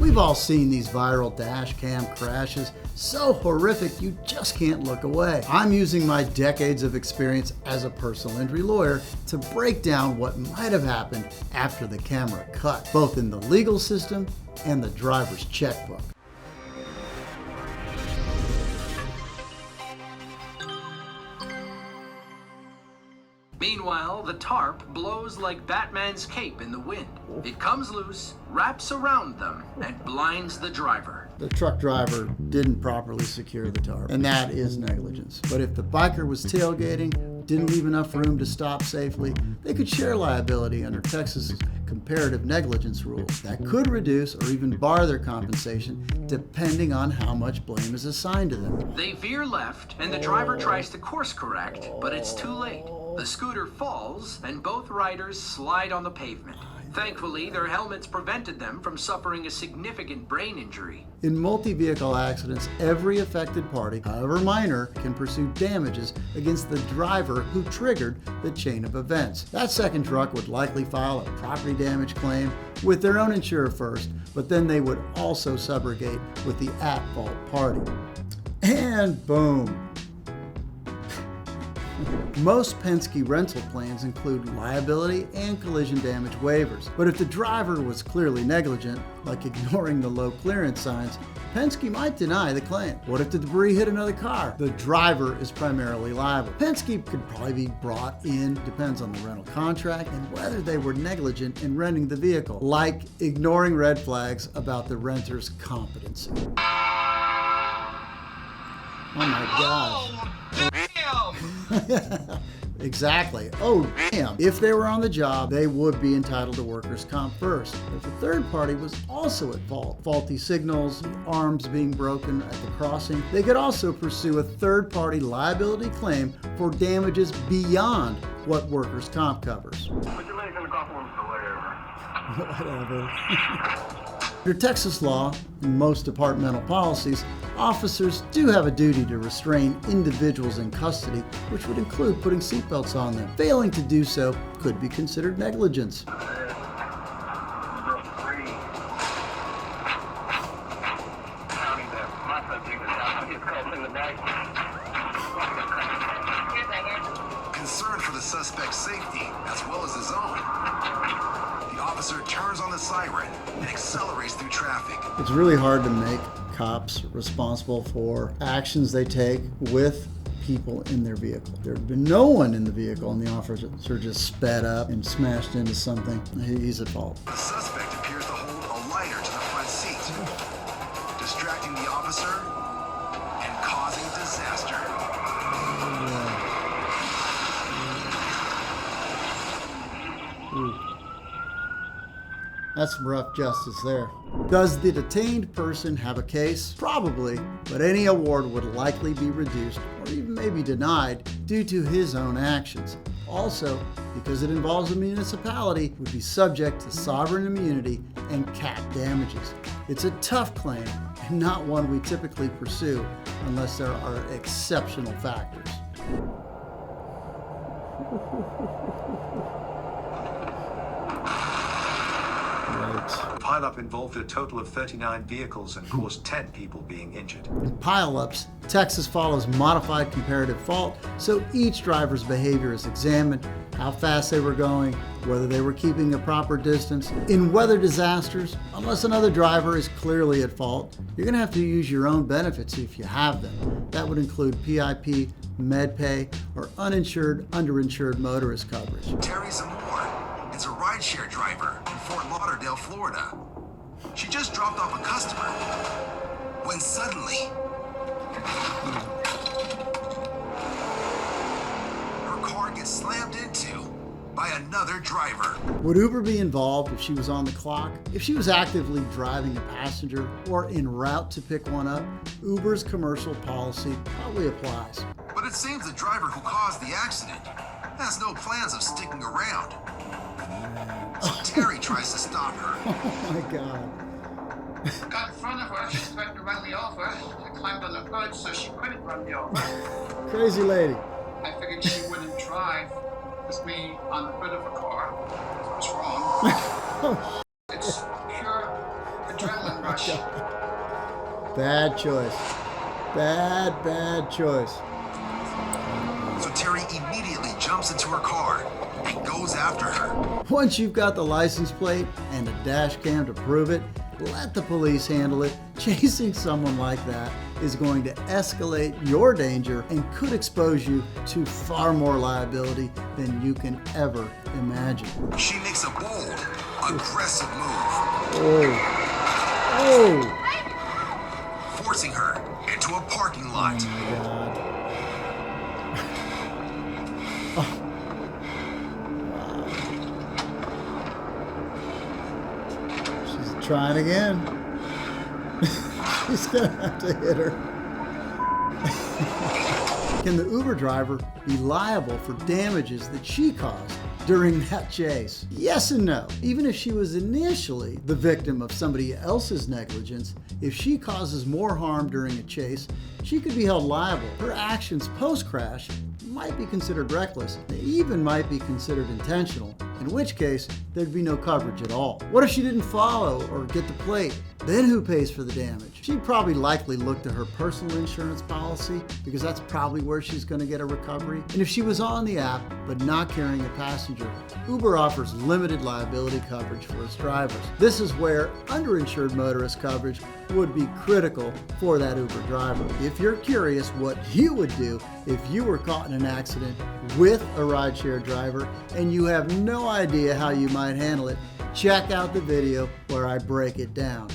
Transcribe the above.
We've all seen these viral dash cam crashes, so horrific you just can't look away. I'm using my decades of experience as a personal injury lawyer to break down what might have happened after the camera cut, both in the legal system and the driver's checkbook. Meanwhile, the tarp blows like Batman's cape in the wind. It comes loose, wraps around them, and blinds the driver. The truck driver didn't properly secure the tarp, and that is negligence. But if the biker was tailgating, didn't leave enough room to stop safely, they could share liability under Texas's comparative negligence rules. That could reduce or even bar their compensation depending on how much blame is assigned to them. They veer left, and the driver tries to course correct, but it's too late. The scooter falls, and both riders slide on the pavement. Thankfully, their helmets prevented them from suffering a significant brain injury. In multi-vehicle accidents, every affected party, however minor, can pursue damages against the driver who triggered the chain of events. That second truck would likely file a property damage claim with their own insurer first, but then they would also subrogate with the at-fault party. And boom! Most Penske rental plans include liability and collision damage waivers. But if the driver was clearly negligent, like ignoring the low clearance signs, Penske might deny the claim. What if the debris hit another car? The driver is primarily liable. Penske could probably be brought in, depends on the rental contract and whether they were negligent in renting the vehicle, like ignoring red flags about the renter's competency. Oh my gosh. Exactly. Oh, damn. If they were on the job, they would be entitled to workers' comp first. If the third party was also at fault, faulty signals, arms being broken at the crossing, they could also pursue a third-party liability claim for damages beyond what workers' comp covers. Whatever. Under Texas law and most departmental policies, officers do have a duty to restrain individuals in custody, which would include putting seatbelts on them. Failing to do so could be considered negligence. Concerned for the suspect's safety as well as his own, the officer turns on the siren and accelerates through traffic. It's really hard to make cops responsible for actions they take with people in their vehicle. There had been no one in the vehicle and the officer just sped up and smashed into something. He's at fault. The suspect appears to hold a lighter to the front seat, distracting the officer and causing disaster. That's some rough justice there. Does the detained person have a case? Probably, but any award would likely be reduced or even maybe denied due to his own actions. Also, because it involves a municipality, would be subject to sovereign immunity and cap damages. It's a tough claim and not one we typically pursue unless there are exceptional factors. The pileup involved a total of 39 vehicles and caused 10 people being injured. In pileups, Texas follows modified comparative fault, so each driver's behavior is examined, how fast they were going, whether they were keeping a proper distance. In weather disasters, unless another driver is clearly at fault, you're going to have to use your own benefits if you have them. That would include PIP, MedPay, or uninsured, underinsured motorist coverage. Terry Zamore is a rideshare driver in Fort Lauderdale, Florida. She just dropped off a customer when suddenly her car gets slammed into by another driver. Would Uber be involved if she was on the clock? If she was actively driving a passenger or en route to pick one up, Uber's commercial policy probably applies. But it seems the driver who caused the accident has no plans of sticking around. So Terry tries to stop her. Oh my God. Got in front of her, she threatened to run me over. I climbed on the hood so she couldn't run me over. Crazy lady. I figured she wouldn't drive with me on the hood of a car. What's wrong? It's pure adrenaline rush. Bad choice. Bad choice. So Terry immediately jumps into her car and goes after her. Once you've got the license plate and a dash cam to prove it, let the police handle it. Chasing someone like that is going to escalate your danger and could expose you to far more liability than you can ever imagine. She makes a bold, aggressive move, forcing her into a parking lot. Oh my God. She's trying again. She's gonna have to hit her. Can the Uber driver be liable for damages that she caused during that chase? Yes and no. Even if she was initially the victim of somebody else's negligence, if she causes more harm during a chase, she could be held liable. Her actions post-crash might be considered reckless. They even might be considered intentional, in which case there'd be no coverage at all. What if she didn't follow or get the plate? Then who pays for the damage? She'd probably likely look to her personal insurance policy because that's probably where she's going to get a recovery. And if she was on the app but not carrying a passenger, Uber offers limited liability coverage for its drivers. This is where underinsured motorist coverage would be critical for that Uber driver. If you're curious what you would do if you were caught in an accident with a rideshare driver and you have no idea how you might handle it, check out the video where I break it down.